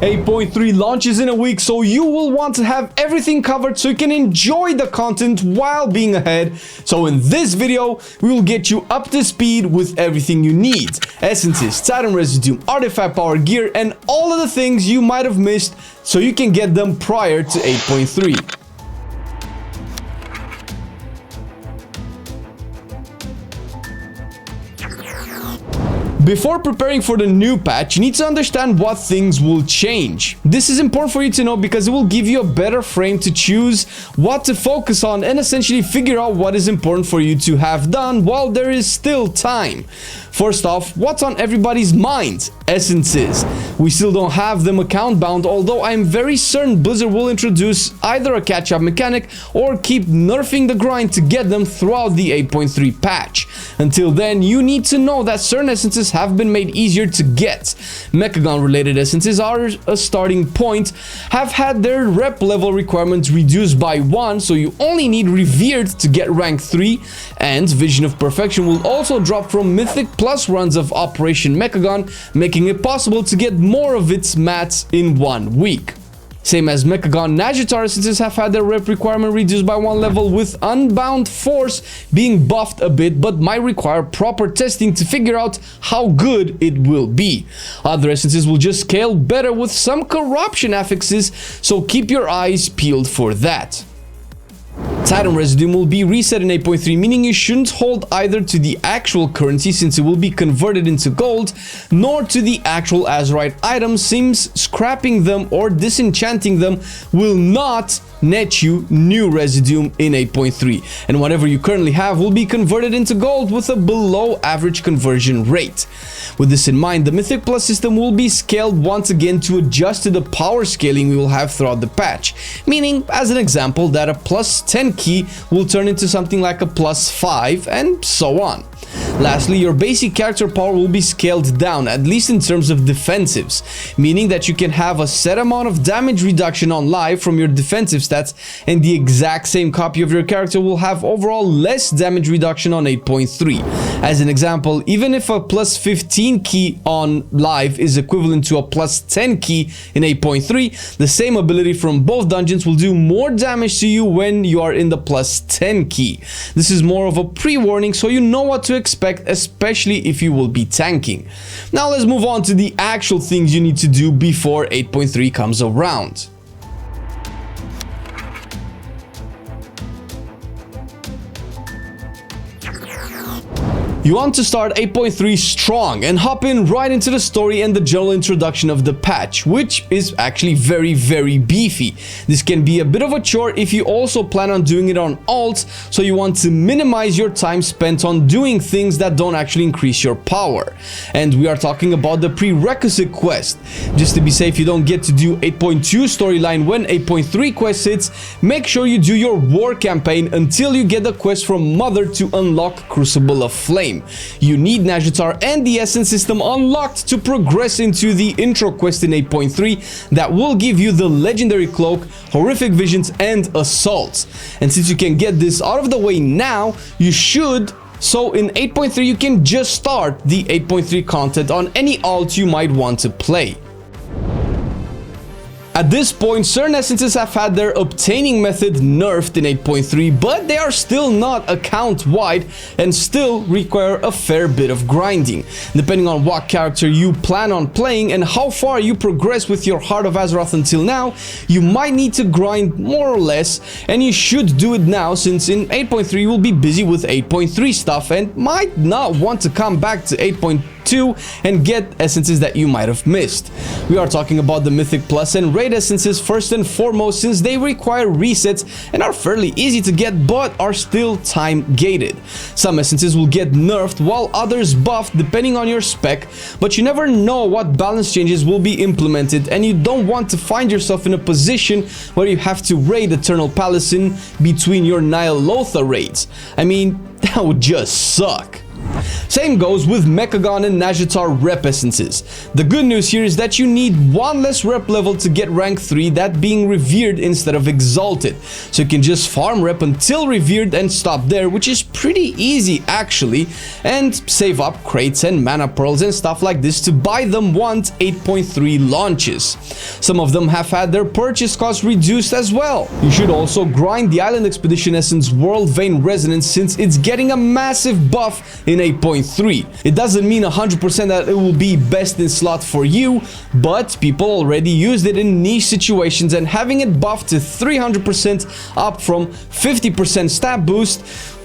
8.3 launches in a week, so you will want to have everything covered so you can enjoy the content while being ahead. So in this video, we will get you up to speed with everything you need. Essences, Titan Residue, Artifact Power, Gear, and all of the things you might have missed so you can get them prior to 8.3. Before preparing for the new patch, you need to understand what things will change. This is important for you to know because it will give you a better frame to choose what to focus on and essentially figure out what is important for you to have done while there is still time. First off, what's on everybody's mind? Essences. We still don't have them account bound, although I'm very certain Blizzard will introduce either a catch-up mechanic or keep nerfing the grind to get them throughout the 8.3 patch. Until then, you need to know that certain essences have been made easier to get. Mechagon related essences are a starting point, have had their rep level requirements reduced by 1, so you only need Revered to get rank 3, and Vision of Perfection will also drop from Mythic plus runs of Operation Mechagon, making it possible to get more of its mats in 1 week. Same as Mechagon, Najatar essences have had their rep requirement reduced by 1 level, with Unbound Force being buffed a bit, but might require proper testing to figure out how good it will be. Other essences will just scale better with some corruption affixes, so keep your eyes peeled for that. Titan Residue will be reset in 8.3, meaning you shouldn't hold either to the actual currency since it will be converted into gold, nor to the actual Azurite items since scrapping them or disenchanting them will not net you new residue in 8.3, and whatever you currently have will be converted into gold with a below average conversion rate. With this in mind, the Mythic Plus system will be scaled once again to adjust to the power scaling we will have throughout the patch, meaning, as an example, that a plus 10 key will turn into something like a plus 5 and so on. Lastly, your basic character power will be scaled down, at least in terms of defensives, meaning that you can have a set amount of damage reduction on live from your defensive stats, and the exact same copy of your character will have overall less damage reduction on 8.3. As an example, even if a plus 15 key on live is equivalent to a plus 10 key in 8.3, the same ability from both dungeons will do more damage to you when you are in the plus 10 key. This is more of a pre-warning so you know what to expect, especially if you will be tanking. Now let's move on to the actual things you need to do before 8.3 comes around. You want to start 8.3 strong and hop in right into the story and the general introduction of the patch, which is actually very beefy. This can be a bit of a chore if you also plan on doing it on alts, so you want to minimize your time spent on doing things that don't actually increase your power. And we are talking about the prerequisite quest. Just to be safe you don't get to do 8.2 storyline when 8.3 quest hits, make sure you do your war campaign until you get the quest from Mother to unlock Crucible of Flame. You need Najatar and the Essence system unlocked to progress into the intro quest in 8.3 that will give you the legendary cloak, horrific visions, and assaults. And since you can get this out of the way now, you should. So in 8.3 you can just start the 8.3 content on any alt you might want to play. At this point, certain essences have had their obtaining method nerfed in 8.3, but they are still not account-wide and still require a fair bit of grinding. Depending on what character you plan on playing and how far you progress with your Heart of Azeroth until now, you might need to grind more or less, and you should do it now since in 8.3 you will be busy with 8.3 stuff and might not want to come back to 8.2 and get essences that you might have missed. We are talking about the Mythic Plus and Raid essences first and foremost, since they require resets and are fairly easy to get but are still time gated. Some essences will get nerfed while others buffed depending on your spec, but you never know what balance changes will be implemented, and you don't want to find yourself in a position where you have to raid Eternal Palace in between your Nihil Lothar raids. I mean, that would just suck. Same goes with Mechagon and Nazjatar rep essences. The good news here is that you need one less rep level to get rank 3, that being revered instead of exalted. So you can just farm rep until revered and stop there, which is pretty easy actually, and save up crates and mana pearls and stuff like this to buy them once 8.3 launches. Some of them have had their purchase cost reduced as well. You should also grind the Island Expedition Essence World Vein Resonance since it's getting a massive buff in 8.3. It doesn't mean 100% that it will be best in slot for you, but people already used it in niche situations, and having it buffed to 300% up from 50% stat boost,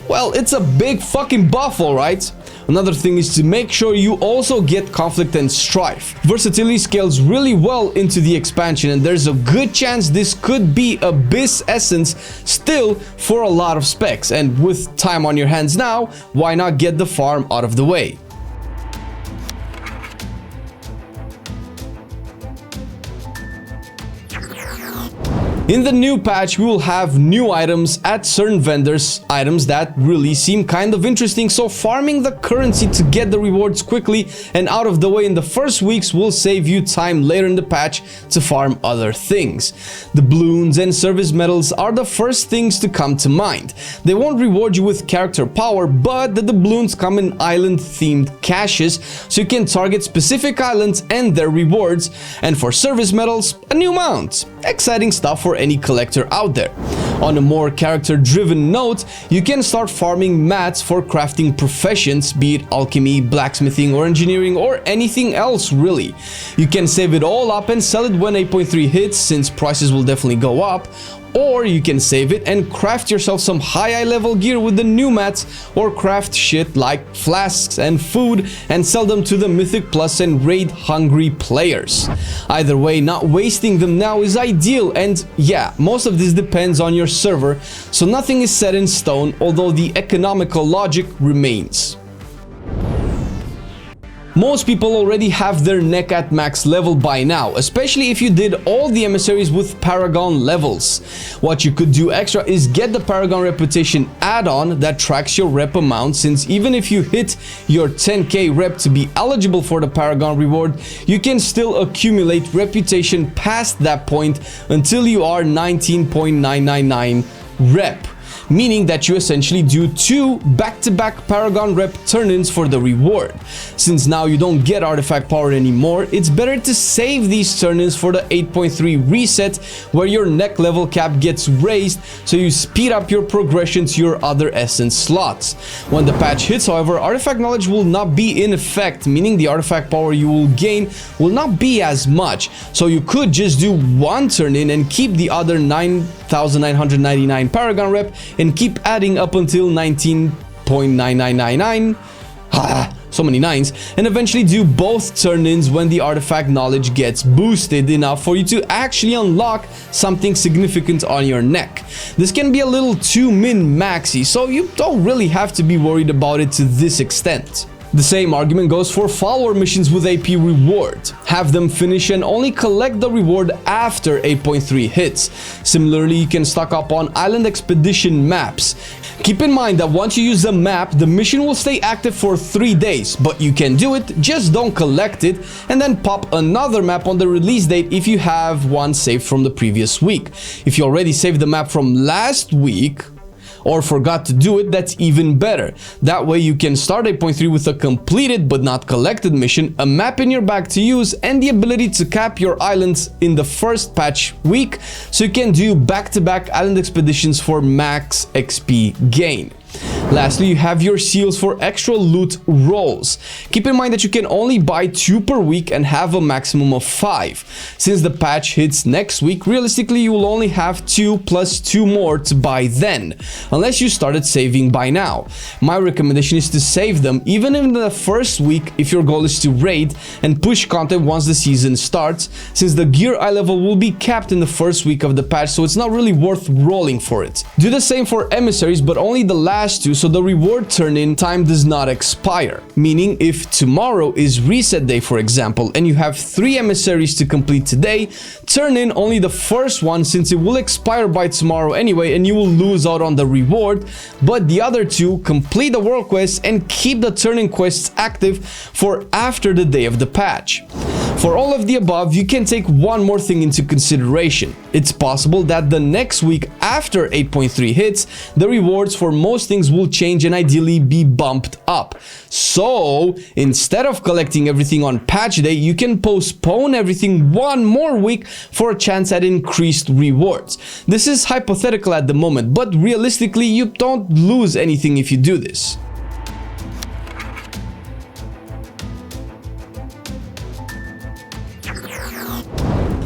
well, it's a big fucking buff, alright? Another thing is to make sure you also get Conflict and Strife. Versatility scales really well into the expansion, and there's a good chance this could be Abyss Essence still for a lot of specs, and with time on your hands now, why not get the farm out of the way? In the new patch, we will have new items at certain vendors, items that really seem kind of interesting, so farming the currency to get the rewards quickly and out of the way in the first weeks will save you time later in the patch to farm other things. The balloons and service medals are the first things to come to mind. They won't reward you with character power, but the doubloons come in island-themed caches, so you can target specific islands and their rewards, and for service medals, a new mount. Exciting stuff for any collector out there. On a more character-driven note, you can start farming mats for crafting professions, be it alchemy, blacksmithing, or engineering, or anything else really. You can save it all up and sell it when 8.3 hits, since prices will definitely go up, or you can save it and craft yourself some high level gear with the new mats, or craft shit like flasks and food and sell them to the Mythic Plus and raid hungry players. Either way, not wasting them now is ideal, and yeah, most of this depends on your server, so nothing is set in stone, although the economical logic remains. Most people already have their neck at max level by now, especially if you did all the emissaries with Paragon levels. What you could do extra is get the Paragon Reputation add-on that tracks your rep amount, since even if you hit your 10k rep to be eligible for the Paragon reward, you can still accumulate reputation past that point until you are 19.999 rep. Meaning that you essentially do 2 back-to-back Paragon rep turn-ins for the reward. Since now you don't get artifact power anymore, it's better to save these turn-ins for the 8.3 reset, where your neck level cap gets raised, so you speed up your progression to your other essence slots. When the patch hits, however, artifact knowledge will not be in effect, meaning the artifact power you will gain will not be as much, so you could just do 1 turn-in and keep the other 9,999 Paragon rep and keep adding up until 19.9999, so many nines, and eventually do both turn-ins when the artifact knowledge gets boosted enough for you to actually unlock something significant on your neck. This can be a little too min-maxy, so you don't really have to be worried about it to this extent. The same argument goes for follower missions with AP reward. Have them finish and only collect the reward after 8.3 hits. Similarly, you can stock up on Island Expedition maps. Keep in mind that once you use the map, the mission will stay active for 3 days, but you can do it, just don't collect it, and then pop another map on the release date if you have one saved from the previous week. If you already saved the map from last week, or forgot to do it, that's even better. That way you can start 8.3 with a completed but not collected mission, a map in your bag to use, and the ability to cap your islands in the first patch week, so you can do back-to-back island expeditions for max XP gain. Lastly, you have your seals for extra loot rolls. Keep in mind that you can only buy 2 per week and have a maximum of 5. Since the patch hits next week, realistically you will only have 2 plus 2 more to buy then, unless you started saving by now. My recommendation is to save them even in the first week if your goal is to raid and push content once the season starts, since the gear eye level will be capped in the first week of the patch, so it's not really worth rolling for it. Do the same for emissaries, but only the last 2, so the reward turn-in time does not expire. Meaning, if tomorrow is reset day, for example, and you have 3 emissaries to complete today, turn in only the first one since it will expire by tomorrow anyway and you will lose out on the reward, but the other 2 complete the world quest and keep the turn-in quests active for after the day of the patch. For all of the above, you can take one more thing into consideration. It's possible that the next week after 8.3 hits, the rewards for most things will change and ideally be bumped up. So, instead of collecting everything on patch day, you can postpone everything one more week for a chance at increased rewards. This is hypothetical at the moment, but realistically, you don't lose anything if you do this.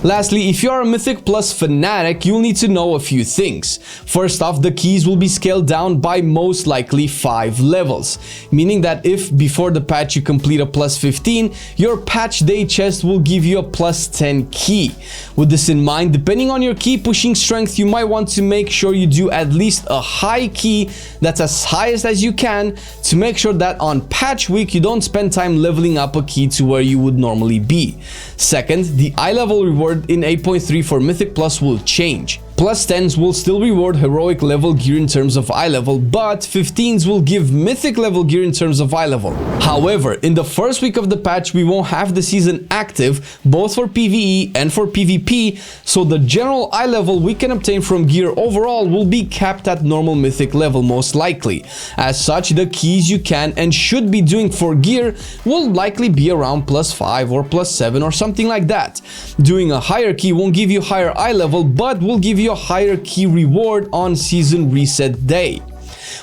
Lastly, if you are a Mythic Plus fanatic, you'll need to know a few things. First off, the keys will be scaled down by most likely 5 levels, meaning that if before the patch you complete a plus 15, your patch day chest will give you a plus 10 key. With this in mind, depending on your key pushing strength, you might want to make sure you do at least a high key that's as highest as you can to make sure that on patch week you don't spend time leveling up a key to where you would normally be. Second, the eye level reward in 8.3 for Mythic Plus will change. Plus 10s will still reward heroic level gear in terms of eye level, but 15s will give mythic level gear in terms of eye level. However, in the first week of the patch, we won't have the season active, both for PvE and for PvP, so the general eye level we can obtain from gear overall will be capped at normal mythic level most likely. As such, the keys you can and should be doing for gear will likely be around plus 5 or plus 7 or something like that. Doing a higher key won't give you higher eye level, but will give you a higher key reward on season reset day.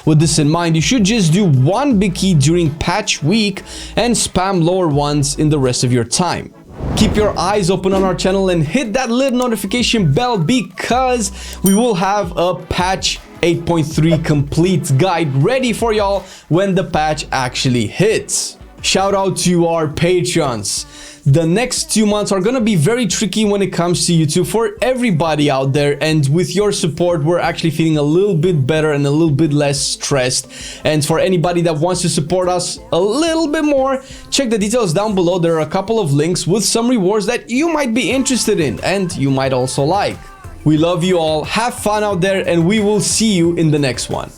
With this in mind, you should just do one big key during patch week and spam lower ones in the rest of your time. Keep your eyes open on our channel and hit that little notification bell because we will have a patch 8.3 complete guide ready for y'all when the patch actually hits. Shout out to our Patreons. The next 2 months are gonna be very tricky when it comes to YouTube for everybody out there, and with your support we're actually feeling a little bit better and a little bit less stressed. And for anybody that wants to support us a little bit more, check the details down below. There are a couple of links with some rewards that you might be interested in and you might also like. We love you all, have fun out there, and we will see you in the next one.